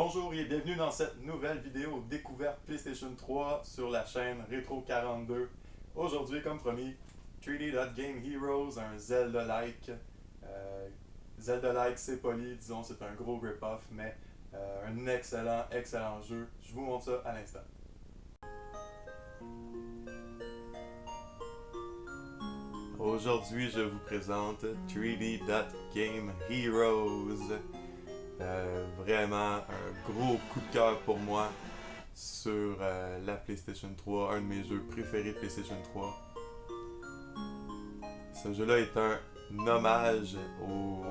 Bonjour et bienvenue dans cette nouvelle vidéo découverte PlayStation 3 sur la chaîne Retro42. Aujourd'hui, comme promis, 3D Game Heroes, un Zelda-like. Zelda-like, c'est poli, disons, c'est un gros rip-off, mais un excellent jeu. Je vous montre ça à l'instant. Aujourd'hui, je vous présente 3D Game Heroes. Vraiment un gros coup de cœur pour moi sur la PlayStation 3, un de mes jeux préférés de PlayStation 3. Ce jeu-là est un hommage au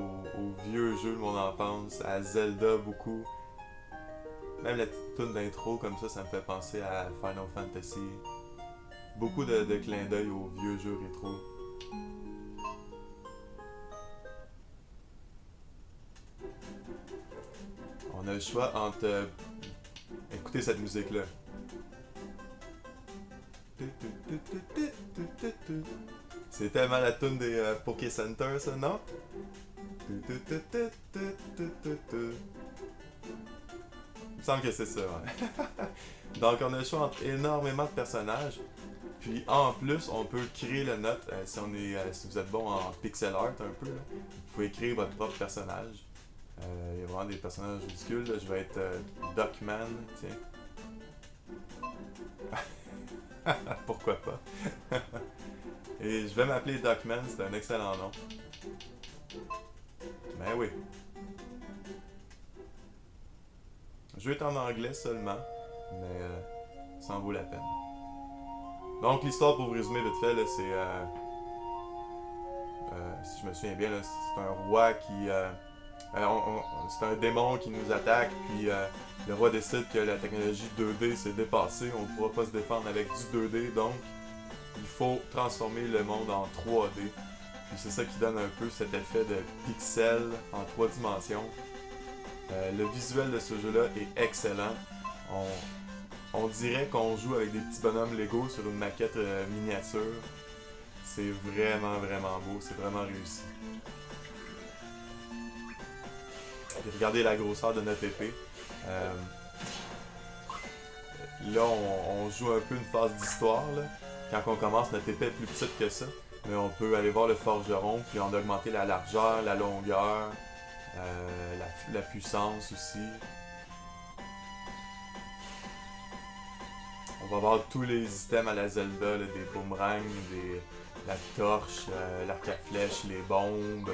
vieux jeu de mon enfance, à Zelda beaucoup. Même la petite tune d'intro comme ça me fait penser à Final Fantasy. Beaucoup de clins d'œil aux vieux jeux rétro. On a le choix entre... écoutez cette musique-là. C'est tellement la tune des Poké Center, ça, non? Il me semble que c'est ça, ouais. Donc, on a le choix entre énormément de personnages. Puis, en plus, on peut créer le note. Si vous êtes bon en pixel art un peu, là, vous pouvez créer votre propre personnage. Il y a vraiment des personnages ridicules. Là. Je vais être Duckman, tiens. Pourquoi pas? Et je vais m'appeler Duckman, c'est un excellent nom. Ben oui. Le jeu est en anglais seulement, mais ça en vaut la peine. Donc l'histoire, pour vous résumer vite fait, là, c'est... si je me souviens bien, là, c'est un roi qui... c'est un démon qui nous attaque, puis le roi décide que la technologie 2D s'est dépassée, on ne pourra pas se défendre avec du 2D, donc il faut transformer le monde en 3D. Puis c'est ça qui donne un peu cet effet de pixel en 3 dimensions. Le visuel de ce jeu-là est excellent. On dirait qu'on joue avec des petits bonhommes Lego sur une maquette miniature. C'est vraiment beau, c'est vraiment réussi. Et regardez la grosseur de notre épée. Là, on joue un peu une phase d'histoire. Quand on commence, notre épée est plus petite que ça. Mais on peut aller voir le forgeron, puis on a augmenté la largeur, la longueur, la puissance aussi. On va voir tous les items à la Zelda, là, des boomerangs, la torche, l'arc à flèche, les bombes.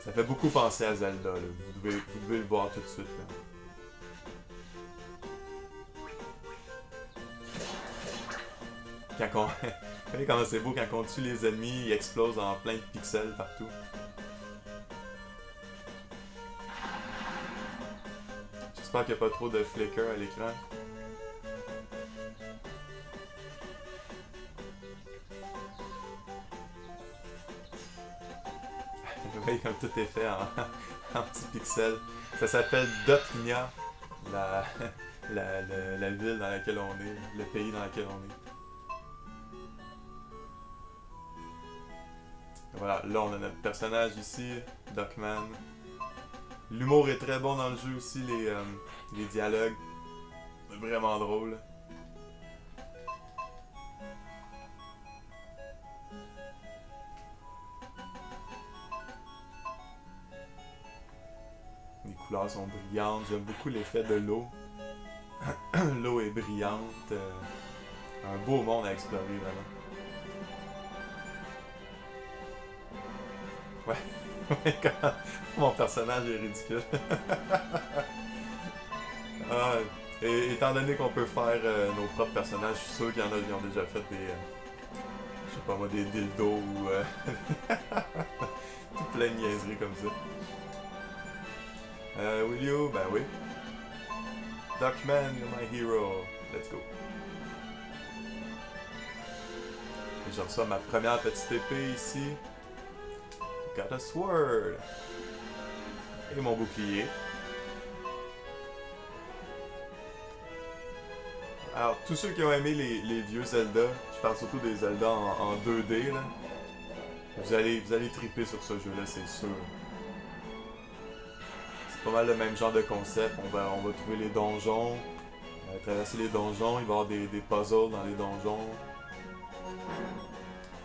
Ça fait beaucoup penser à Zelda, là. Vous devez le voir tout de suite. Là. Quand on... Vous voyez comment c'est beau, quand on tue les ennemis, ils explosent en plein de pixels partout. J'espère qu'il n'y a pas trop de flicker à l'écran. Vous voyez comme tout est fait en petits pixels. Ça s'appelle Dotnia, la ville dans laquelle on est, le pays dans lequel on est. Voilà, là on a notre personnage ici, Duckman. L'humour est très bon dans le jeu aussi, les dialogues. Vraiment drôle. Les couleurs sont brillantes, j'aime beaucoup l'effet de l'eau. L'eau est brillante. Un beau monde à explorer, vraiment. Ouais, mon personnage est ridicule. Ah, et étant donné qu'on peut faire nos propres personnages, je suis sûr qu'il y en a qui ont déjà fait des... je sais pas moi, des dildos ou... tout plein de niaiseries comme ça. Will you? Ben oui. Duckman, you're my hero. Let's go. Et je reçois ma première petite épée ici. Got a sword. Et mon bouclier. Alors, tous ceux qui ont aimé les vieux Zelda, je parle surtout des Zelda en 2D, là, vous allez triper sur ce jeu-là, c'est sûr. c'est pas mal le même genre de concept. On va trouver les donjons, traverser les donjons, il va y avoir des puzzles dans les donjons.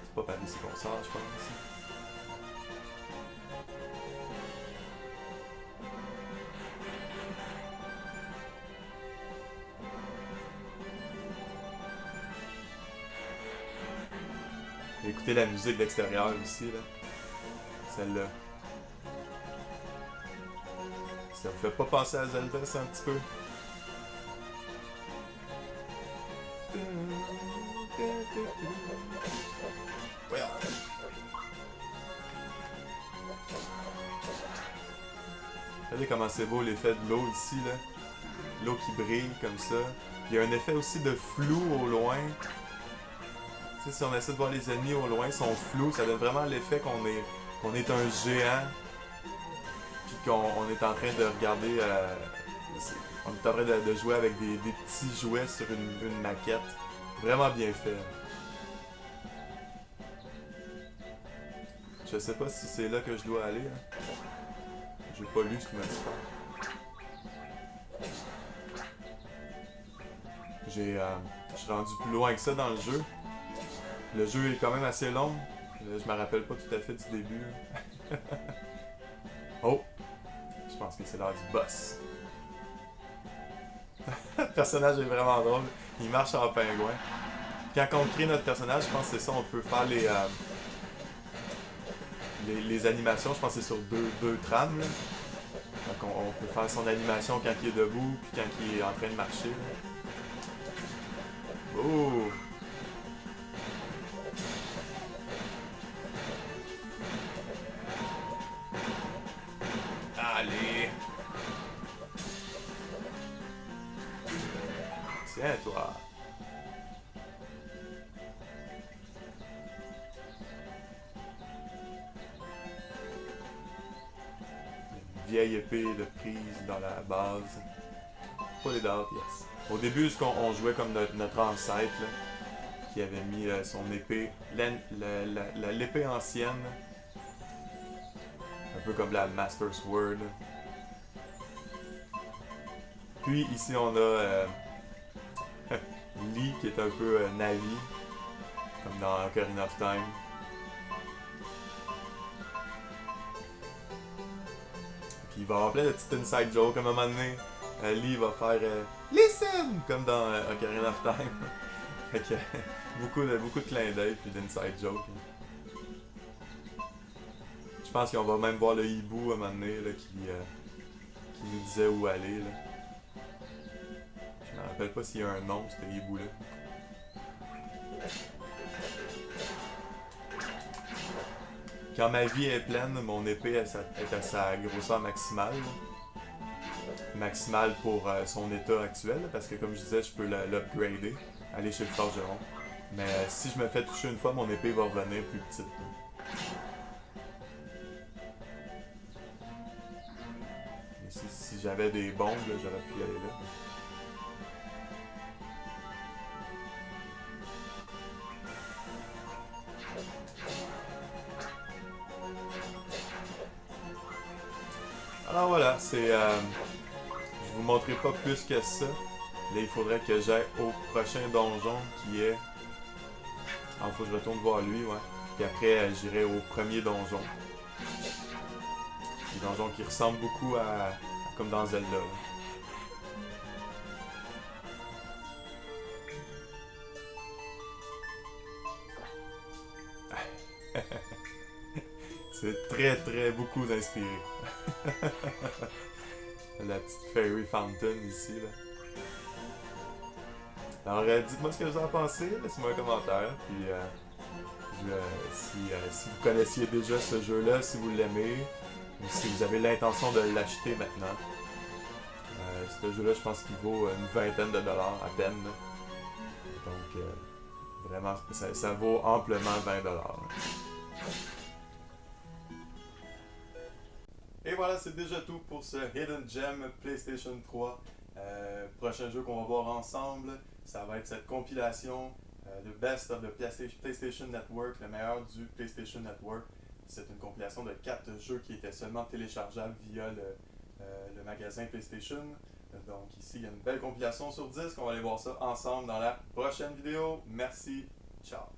C'est pas par ici qu'on sort, je pense. Écoutez la musique d'extérieur aussi, là. Celle-là. Ça vous fait pas penser à Zelda, ça, un petit peu? Ouais. Regardez comment c'est beau l'effet de l'eau ici, là. L'eau qui brille comme ça. Il y a un effet aussi de flou au loin. Tu sais, si on essaie de voir les ennemis au loin, ils sont flous. Ça donne vraiment l'effet qu'on est un géant. Puis qu'on est en train de regarder... on est en train de jouer avec des petits jouets sur une maquette. Vraiment bien fait. Je sais pas si c'est là que je dois aller. Hein. J'ai pas lu ce qu'il m'a dit faire. Je suis rendu plus loin que ça dans le jeu. Le jeu est quand même assez long. Je me rappelle pas tout à fait du début. Oh! Je pense que c'est l'heure du boss. Le personnage est vraiment drôle. Il marche en pingouin. Quand on crée notre personnage, je pense que c'est ça, on peut faire les animations, je pense que c'est sur deux trames. Là. Donc on peut faire son animation quand il est debout, puis quand il est en train de marcher. Là. Oh! Allez! Tiens, toi! Vieille épée de prise dans la base. Pull it out, yes. Au début, on jouait comme notre ancêtre, là, qui avait mis son épée, l'épée ancienne, un peu comme la Master Sword. Puis ici, on a Lee, qui est un peu Navi, comme dans Ocarina of Time. Puis il va y avoir plein de petites inside jokes. À un moment donné, Lee va faire Listen! Comme dans Ocarina of Time. Fait que beaucoup de clins d'œil puis d'inside jokes. Je pense qu'on va même voir le hibou à un moment donné là, qui nous disait où aller. Là. Je me rappelle pas s'il y a un nom, ce hibou-là. Quand ma vie est pleine, mon épée est à sa grosseur maximale. Maximale pour son état actuel, parce que comme je disais, je peux l'upgrader, aller chez le forgeron. Mais si je me fais toucher une fois, mon épée va revenir plus petite. Et si j'avais des bombes, j'aurais pu y aller là. Alors voilà, c'est... je vous montrerai pas plus que ça. Là, il faudrait que j'aille au prochain donjon qui est... Ah, faut que je retourne voir lui, ouais. Puis après, j'irai au premier donjon. Des donjons qui ressemblent beaucoup à comme dans Zelda. C'est très beaucoup inspiré. La petite Fairy Fountain ici, là. Alors, dites-moi ce que vous en pensez, laissez-moi un commentaire, puis si vous connaissiez déjà ce jeu-là, si vous l'aimez, ou si vous avez l'intention de l'acheter maintenant. Ce jeu-là, je pense qu'il vaut une vingtaine de dollars à peine. Là. Donc, vraiment, ça vaut amplement 20 dollars. Et voilà, c'est déjà tout pour ce Hidden Gem PlayStation 3. Prochain jeu qu'on va voir ensemble, ça va être cette compilation de Best of the PlayStation Network, le meilleur du PlayStation Network. C'est une compilation de 4 jeux qui étaient seulement téléchargeables via le magasin PlayStation. Donc ici, il y a une belle compilation sur disque. On va aller voir ça ensemble dans la prochaine vidéo. Merci. Ciao.